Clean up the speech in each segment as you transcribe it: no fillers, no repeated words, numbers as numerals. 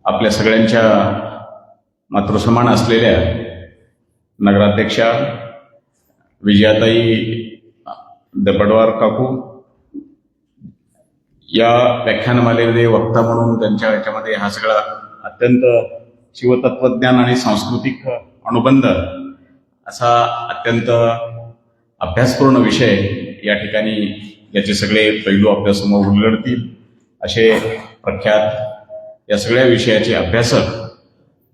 आपल्या सगळ्यांच्या मातृसमान असलेल्या नगराध्यक्षा विजयाताई दपडवार काकू या व्याख्यानमालेमध्ये वक्ता म्हणून त्यांच्या याच्यामध्ये हा सगळा अत्यंत शिवतत्वज्ञान आणि सांस्कृतिक अनुबंध असा अत्यंत अभ्यासपूर्ण विषय या ठिकाणी याचे सगळे पैलू आपल्यासमोर उलगडतील असे प्रख्यात या सगळ्या विषयाचे अभ्यासक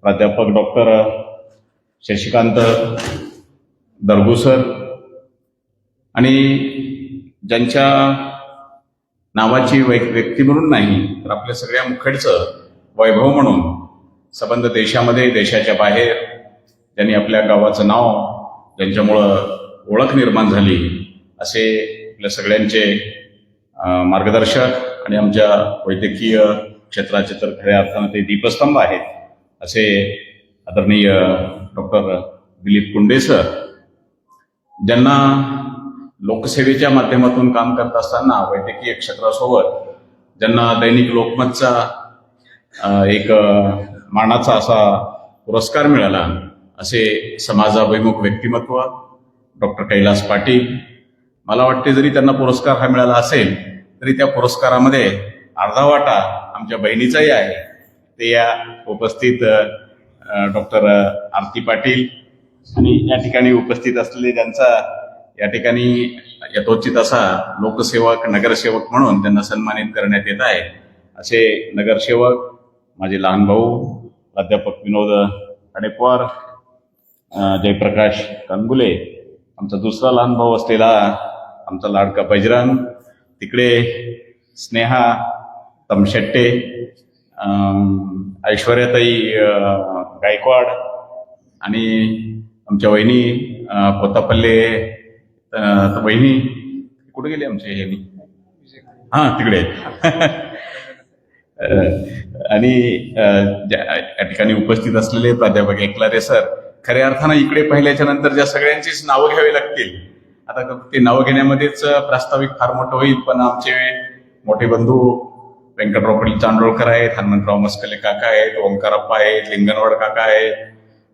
प्राध्यापक डॉक्टर शशिकांत दरगुसर आणि ज्यांच्या नावाची व्यक्ती म्हणून नाही तर आपल्या सगळ्या मुखेडचं वैभव म्हणून संबंध देशामध्ये देशाच्या बाहेर ज्यांनी आपल्या गावाचं नाव ज्यांच्यामुळं ओळख निर्माण झाली असे आपल्या सगळ्यांचे मार्गदर्शक आणि आमच्या वैद्यकीय क्षेत्राचे तर खऱ्या अर्थानं ते दीपस्तंभ आहेत असे आदरणीय डॉक्टर दिलीप कुंडे सर, ज्यांना लोकसेवेच्या माध्यमातून काम करत असताना वैद्यकीय क्षेत्रासोबत ज्यांना दैनिक लोकमतचा एक मानाचा असा पुरस्कार मिळाला असे समाजाभिमुख व्यक्तिमत्व डॉक्टर कैलास पाटील. मला वाटते जरी त्यांना पुरस्कार हा मिळाला असेल तरी त्या पुरस्कारामध्ये अर्धा वाटा आमच्या बहिणीचाही आहे. ते या उपस्थित डॉक्टर आरती पाटील आणि या ठिकाणी उपस्थित असलेले ज्यांचा या ठिकाणी यथोचित असा लोकसेवक नगरसेवक म्हणून त्यांना सन्मानित करण्यात येत आहे असे नगरसेवक माझे लहान भाऊ प्राध्यापक विनोद खाडेपवार, जयप्रकाश कानगुले, आमचा दुसरा लहान भाऊ असलेला आमचा लाडका बैजरान, तिकडे स्नेहा तमशेट्टे, ऐश्वर्याताई गायकवाड आणि आमच्या वहिनी कोतापल्ले वहिनी कुठे गेली आमचे हे तिकडे आणि या ठिकाणी उपस्थित असलेले प्राध्यापक एकलारे सर. खऱ्या अर्थानं इकडे पाहिल्याच्या नंतर ज्या सगळ्यांचीच नावं घ्यावी लागतील, आता ते नावं घेण्यामध्येच प्रास्ताविक फार मोठं होईल, पण आमचे मोठे बंधू व्यंकटराव पाटील चांडोळकर आहेत, हनुमंतराव मस्कले काका आहेत, ओंकारप्पा आहेत, लिंगणवाड काका आहेत,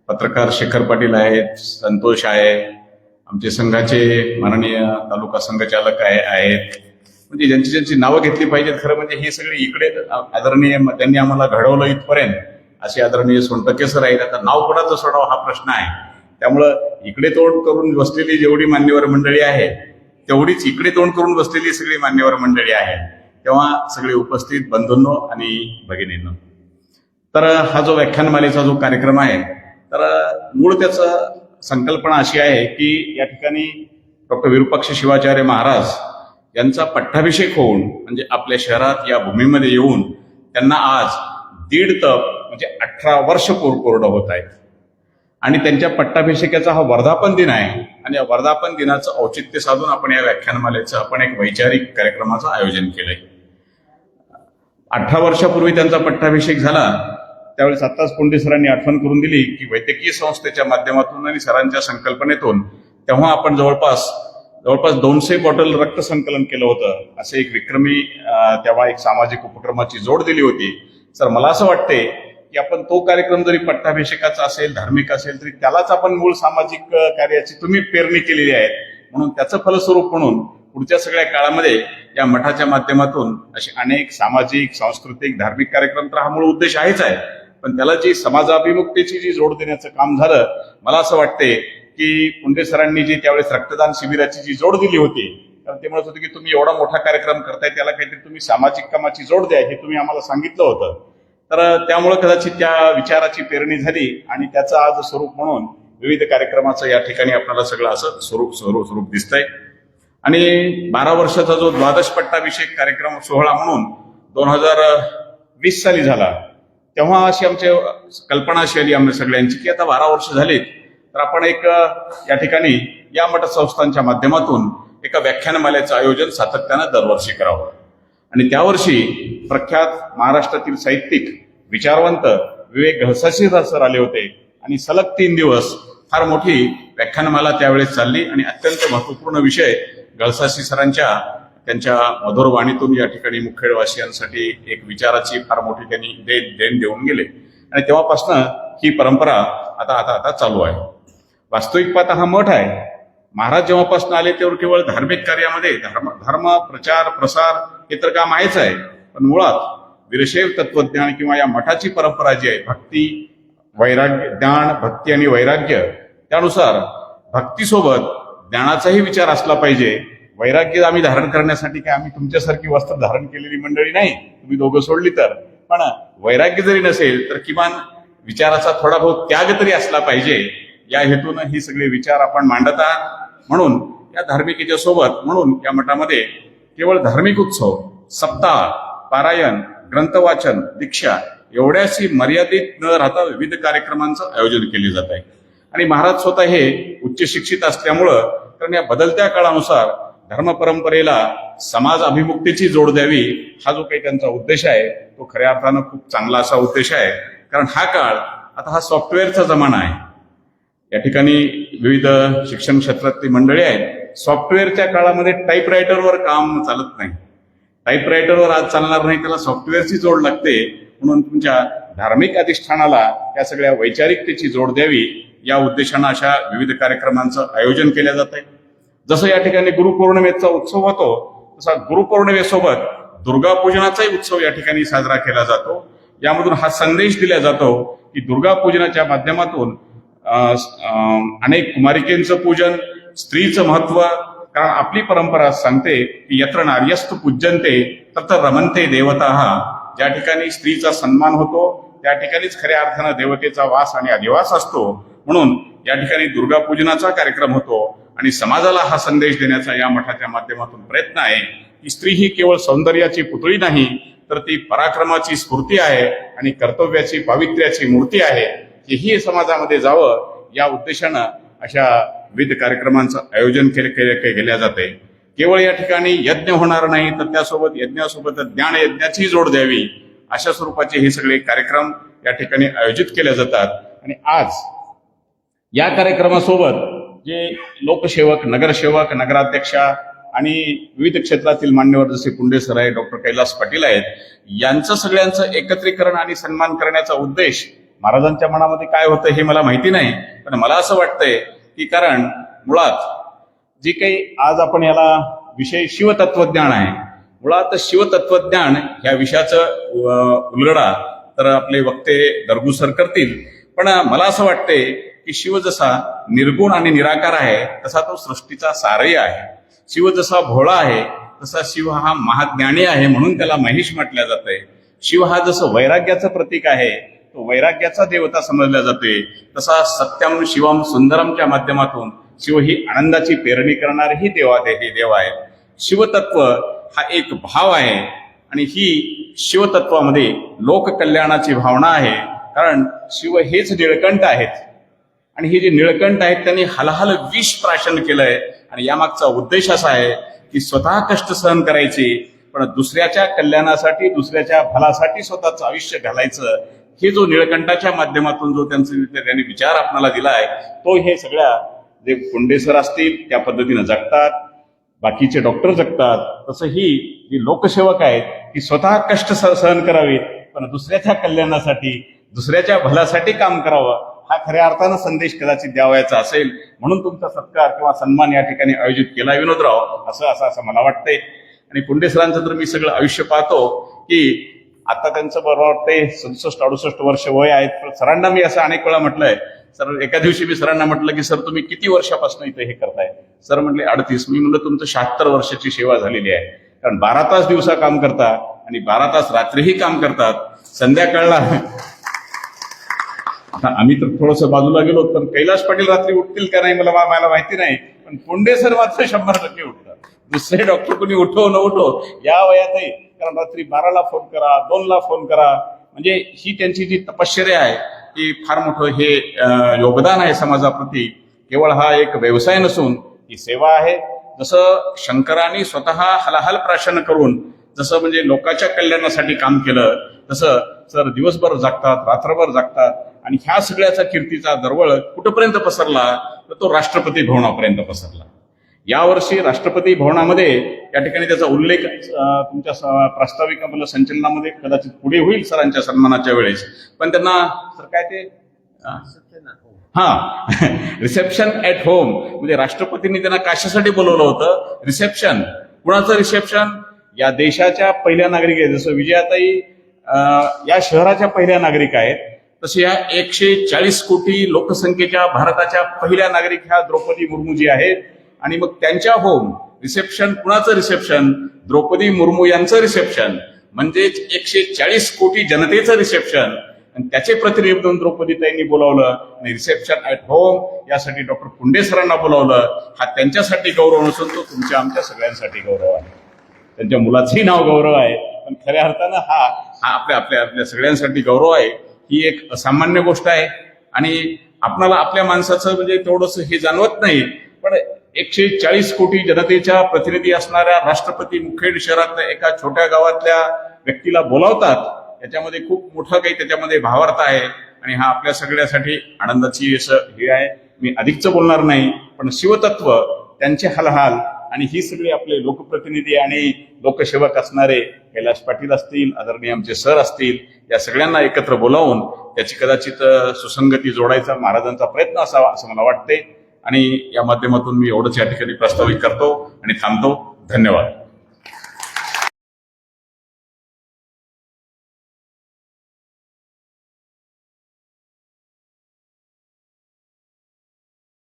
पत्रकार शेखर पाटील आहेत, संतोष आहे, आमचे संघाचे माननीय तालुका संघचालक आहेत, म्हणजे ज्यांची नावं घेतली पाहिजेत. खरं म्हणजे हे सगळे इकडे आदरणीय त्यांनी आम्हाला घडवलं इथपर्यंत असे आदरणीय सोनटके सर आहेत. आता नाव कोणाचं सोडावं हा प्रश्न आहे. त्यामुळं इकडे तोंड करून बसलेली जेवढी मान्यवर मंडळी आहे तेवढीच इकडे तोंड करून बसलेली सगळी मान्यवर मंडळी आहे. तेव्हा सगळे उपस्थित बंधूंनो आणि भगिनींनो, तर हा जो व्याख्यानमालेचा जो कार्यक्रम आहे तर मूळ त्याचं संकल्पना अशी आहे की या ठिकाणी डॉक्टर विरूपाक्ष शिवाचार्य महाराज यांचा पट्टाभिषेक होऊन म्हणजे आपल्या शहरात या भूमीमध्ये येऊन त्यांना आज 1.5 तप म्हणजे 18 वर्ष पूर्ण होत आहेत आणि त्यांच्या पट्टाभिषेकाचा हा वर्धापन दिन आहे आणि या वर्धापन दिनाचं औचित्य साधून आपण या व्याख्यानमालेचं आपण एक वैचारिक कार्यक्रमाचं आयोजन केलंय. 18 वर्षापूर्वी त्यांचा पट्टाभिषेक झाला त्यावेळेस आत्ताच कोंडे सरांनी आठवण करून दिली की वैद्यकीय संस्थेच्या माध्यमातून आणि सरांच्या संकल्पनेतून तेव्हा आपण जवळपास 200 बॉटल रक्त संकलन केलं होतं. असं एक विक्रमी तेव्हा एक सामाजिक उपक्रमाची जोड दिली होती. सर मला असं वाटते की आपण तो कार्यक्रम जरी पट्टाभिषेकाचा असेल धार्मिक असेल तरी त्यालाच आपण मूळ सामाजिक कार्याची तुम्ही पेरणी केलेली आहे, म्हणून त्याचं फलस्वरूप म्हणून पुढच्या सगळ्या काळामध्ये या मठाच्या माध्यमातून असे अनेक सामाजिक सांस्कृतिक धार्मिक कार्यक्रम तर हा मूळ उद्देश आहेच आहे, पण त्याला जी समाजाभिमुखतेची जी जोड देण्याचं काम झालं. मला असं वाटते की कुंडे सरांनी जी त्यावेळेस रक्तदान शिबिराची जी जोड दिली होती तर ते म्हणत होते की तुम्ही एवढा मोठा कार्यक्रम करताय त्याला काहीतरी तुम्ही सामाजिक कामाची जोड द्या हे तुम्ही आम्हाला सांगितलं होतं. तर त्यामुळे कदाचित त्या विचाराची पेरणी झाली आणि त्याचं आज स्वरूप म्हणून विविध कार्यक्रमाचं या ठिकाणी आपल्याला सगळं असं स्वरूप दिसतंय. आणि 12 वर्षाचा जो द्वादश पट्टाभिषेक कार्यक्रम सोहळा म्हणून 2020 साली झाला तेव्हा अशी आमची कल्पना अशी आली आम्ही सगळ्यांची की आता 12 वर्ष झालीत तर आपण एक या ठिकाणी या मठ संस्थांच्या माध्यमातून एका व्याख्यानमालेचं आयोजन सातत्यानं दरवर्षी करावं. आणि त्यावर्षी प्रख्यात महाराष्ट्रातील साहित्यिक विचारवंत विवेक घळसाशी सर आले होते आणि सलग 3 दिवस फार मोठी व्याख्यानमाला त्यावेळेस चालली आणि अत्यंत महत्वपूर्ण विषय घळसाशी सरांच्या त्यांच्या मधुर वाणीतून या ठिकाणी मुखेडवासियांसाठी एक विचाराची फार मोठी त्यांनी देण देऊन गेले आणि तेव्हापासून ही परंपरा आता आता आता चालू आहे. वास्तविक पाहता हा मठ आहे. महाराज जेव्हापासून आले तेव्हा केवळ धार्मिक कार्यामध्ये धर्म प्रचार प्रसार हे तर काम आहेच आहे, पण मुळात वीरशैव तत्वज्ञान किंवा या मठाची परंपरा जी आहे भक्ती वैराग्य ज्ञान भक्ती आणि वैराग्य, त्यानुसार भक्तीसोबत ज्ञानाचाही विचार असला पाहिजे. वैराग्य आम्ही धारण करण्यासाठी काय आम्ही तुमच्यासारखी वस्त्र धारण केलेली मंडळी नाही, तुम्ही दोघं सोडली तर, पण वैराग्य जरी नसेल तर किमान विचाराचा थोडा बहुत त्याग तरी असला पाहिजे. या हेतून ही सगळे विचार आपण मांडत आहात. म्हणून या धार्मिकेच्या सोबत म्हणून या मठामध्ये केवळ धार्मिक उत्सव, सप्ताह, पारायण, ग्रंथवाचन, दीक्षा एवढ्याशी मर्यादित न राहता विविध कार्यक्रमांचं आयोजन केले जात आहे. आणि महाराज स्वतः हे उच्च शिक्षित असल्यामुळं कारण या बदलत्या काळानुसार धर्म परंपरेला समाज अभिमुक्तीची जोड द्यावी हा जो काही त्यांचा उद्देश आहे तो खऱ्या अर्थानं खूप चांगला असा उद्देश आहे. कारण हा काळ आता हा सॉफ्टवेअरचा जमाना आहे. या ठिकाणी विविध शिक्षण क्षेत्रातली मंडळी आहेत. सॉफ्टवेअरच्या काळामध्ये टाईपरायटरवर काम चालत नाही. टाईपरायटरवर आज चालणार नाही, त्याला सॉफ्टवेअरची जोड लागते. म्हणून तुमच्या धार्मिक अधिष्ठानाला या सगळ्या वैचारिकतेची जोड द्यावी या उद्देशानं अशा विविध कार्यक्रमांचं आयोजन केलं जात आहे. जसं या ठिकाणी गुरुपौर्णिमेचा उत्सव होतो तसा गुरुपौर्णिमेसोबत दुर्गा पूजनाचाही उत्सव या ठिकाणी साजरा केला जातो. यामधून हा संदेश दिला जातो की दुर्गा पूजनाच्या माध्यमातून अनेक कुमारिकेंचं पूजन, स्त्रीचं महत्व, कारण आपली परंपरा सांगते की यत्र नार्यस्तु पूज्यन्ते तत्र रमन्ते देवताः. ज्या ठिकाणी स्त्रीचा सन्मान होतो त्या ठिकाणीच खऱ्या अर्थानं देवतेचा वास आणि अधिवास असतो. म्हणून या ठिकाणी दुर्गा पूजनाचा कार्यक्रम होतो आणि समाजाला हा संदेश देण्याचा या मठाच्या माध्यमातून प्रयत्न आहे की स्त्री ही केवळ सौंदर्याची पुतळी नाही तर ती पराक्रमाची स्फूर्ती आहे आणि कर्तव्याची पावित्र्याची मूर्ती आहे. हेही समाजामध्ये जावं या उद्देशानं अशा विविध कार्यक्रमांचं आयोजन केल्या जाते. केवळ या ठिकाणी यज्ञ होणार नाही तर त्यासोबत यज्ञासोबत ज्ञान यज्ञाची जोड द्यावी अशा स्वरूपाचे हे सगळे कार्यक्रम या ठिकाणी आयोजित केले जातात. आणि आज या कार्यक्रमासोबत जे लोकसेवक, नगरसेवक, नगराध्यक्षा आणि विविध क्षेत्रातील मान्यवर जसे पुंडे सर आहे, डॉक्टर कैलास पाटील आहेत, यांचं सगळ्यांचं एकत्रीकरण आणि सन्मान करण्याचा उद्देश महाराजांच्या मनामध्ये काय होतं हे मला माहिती नाही, पण मला असं वाटतंय की कारण मुळात जे काही आज आपण याला विषय शिवतत्वज्ञान आहे, मुळात शिवतत्वज्ञान ह्या विषयाचं उलगडा तर आपले वक्ते दरगुसर करतील, पण मला असं वाटतंय की शिव जसा निर्गुण आणि निराकार आहे तसा तो सृष्टीचा सारही आहे. शिव जसा भोळा आहे तसा शिव हा महाज्ञानी आहे, म्हणून त्याला महेश म्हटल्या जाते. शिव हा जसं वैराग्याचं प्रतीक आहे तो वैराग्याचा देवता समजला जाते, तसा सत्यम शिवम सुंदरमच्या माध्यमातून शिव ही आनंदाची पेरणी करणारे देव आहे. शिवतत्व हा एक भाव आहे आणि ही शिवतत्वामध्ये लोककल्याणाची भावना आहे. कारण शिव हेच निळकंठ आहेत आणि हे जे निळकंठ आहेत त्यांनी हलहल विष प्राशन केलंय आणि यामागचा उद्देश असा आहे की स्वतः कष्ट सहन करायचे पण दुसऱ्याच्या कल्याणासाठी, दुसऱ्याच्या भलासाठी स्वतःचं आयुष्य घालायचं. हे जो निळकंठाच्या माध्यमातून जो त्यांनी विचार आपल्याला दिलाय तो हे सगळ्या जे पुंडेसर असतील त्या पद्धतीनं जगतात, बाकीचे डॉक्टर जगतात. तसं ही जी लोकसेवक आहेत ती स्वतः कष्ट सहन करावेत पण दुसऱ्याच्या कल्याणासाठी, दुसऱ्याच्या भल्यासाठी काम करावं हा खऱ्या अर्थानं संदेश कदाचित द्यावायचा असेल, म्हणून तुमचा सत्कार किंवा सन्मान या ठिकाणी आयोजित केला विनोदराव असं मला वाटतंय. आणि पुंडेसरांचं तर मी सगळं आयुष्य पाहतो की आता त्यांचं बरोबर वाटतंय 67-68 वर्ष वय आहेत. पण सरांना मी असं अनेक वेळा म्हटलंय, सर एका दिवशी मी सरांना म्हटलं की सर तुम्ही किती वर्षापासून इथे हे करताय? सर म्हटले 38. मी म्हणलं तुमचं 76 वर्षाची सेवा झालेली आहे. कारण 12 तास दिवसा काम करता आणि 12 तास रात्रीही काम करतात. संध्याकाळला आता आम्ही तर थोडस बाजूला गेलो तर कैलास पाटील रात्री उठतील का नाही मला माहिती नाही, पण पुंडे सर मात्र 100% उठतात. दुसरे डॉक्टर कोणी उठो न उठो या वयातही, कारण रात्री 12ला फोन करा, 2ला फोन करा, म्हणजे ही त्यांची जी तपश्चर्या आहे ती फार मोठं हे योगदान आहे समाजाप्रती. केवळ हा एक व्यवसाय नसून ही सेवा आहे. जसं शंकरांनी स्वतः हलाहल प्राशन करून जसं म्हणजे लोकांच्या कल्याणासाठी काम केलं तसं सर दिवसभर जागतात, रात्रभर जागतात आणि ह्या सगळ्याचा कीर्तीचा दरवळ कुठपर्यंत पसरला तर तो राष्ट्रपती भवनापर्यंत पसरला. यावर्षी राष्ट्रपती भवनामध्ये या ठिकाणी त्याचा उल्लेख तुमच्या प्रास्ताविक आपल्या संचलनामध्ये कदाचित पुढे होईल सरांच्या सन्मानाच्या वेळेस. पण त्यांना सर काय ते रिसेप्शन ऍट होम म्हणजे राष्ट्रपतींनी त्यांना कशासाठी बोलवलं होतं? रिसेप्शन. कुणाचं रिसेप्शन? या देशाच्या पहिल्या नागरिक आहेत. जसं विजयाताई या शहराच्या पहिल्या नागरिक आहेत, तसे या 140 कोटी लोकसंख्येच्या भारताच्या पहिल्या नागरिक ह्या द्रौपदी मुर्मूजी आहेत. आणि मग त्यांच्या होम रिसेप्शन. कुणाचं रिसेप्शन? द्रौपदी मुर्मू यांचं रिसेप्शन. म्हणजेच 140 कोटी जनतेचं रिसेप्शन. आणि त्याचे प्रतिनिधी म्हणून द्रौपदीताईंनी बोलावलं आणि रिसेप्शन ऍट होम यासाठी डॉक्टर पुंडे सरांना बोलावलं. हा त्यांच्यासाठी गौरव नसून तो तुमच्या आमच्या सगळ्यांसाठी गौरव आहे. त्यांच्या मुलाचंही नाव गौरव आहे, पण खऱ्या अर्थानं हा आपल्या आपल्या आपल्या सगळ्यांसाठी गौरव आहे. ही एक असामान्य गोष्ट आहे आणि आपणाला आपल्या माणसाचं म्हणजे तेवढंच हे जाणवत नाही, पण 140 कोटी जनतेच्या प्रतिनिधी असणाऱ्या राष्ट्रपती मुखेड शहरातल्या एका छोट्या गावातल्या व्यक्तीला बोलावतात. याच्यामध्ये खूप मोठं काही त्याच्यामध्ये भावार्थ आहे आणि हा आपल्या सगळ्यासाठी आनंदाची असं हे आहे. मी अधिकच बोलणार नाही, पण शिवतत्व, त्यांचे हालहाल आणि ही सगळी आपले लोकप्रतिनिधी आणि लोकसेवक असणारे कैलाश पाटील असतील, आदरणीय आमचे सर असतील, या सगळ्यांना एकत्र बोलावून त्याची कदाचित सुसंगती जोडायचा महाराजांचा प्रयत्न असावा असं मला वाटते. आणि या माध्यमातून मी एवढंच या ठिकाणी प्रस्तावित करतो आणि थांबतो. धन्यवाद.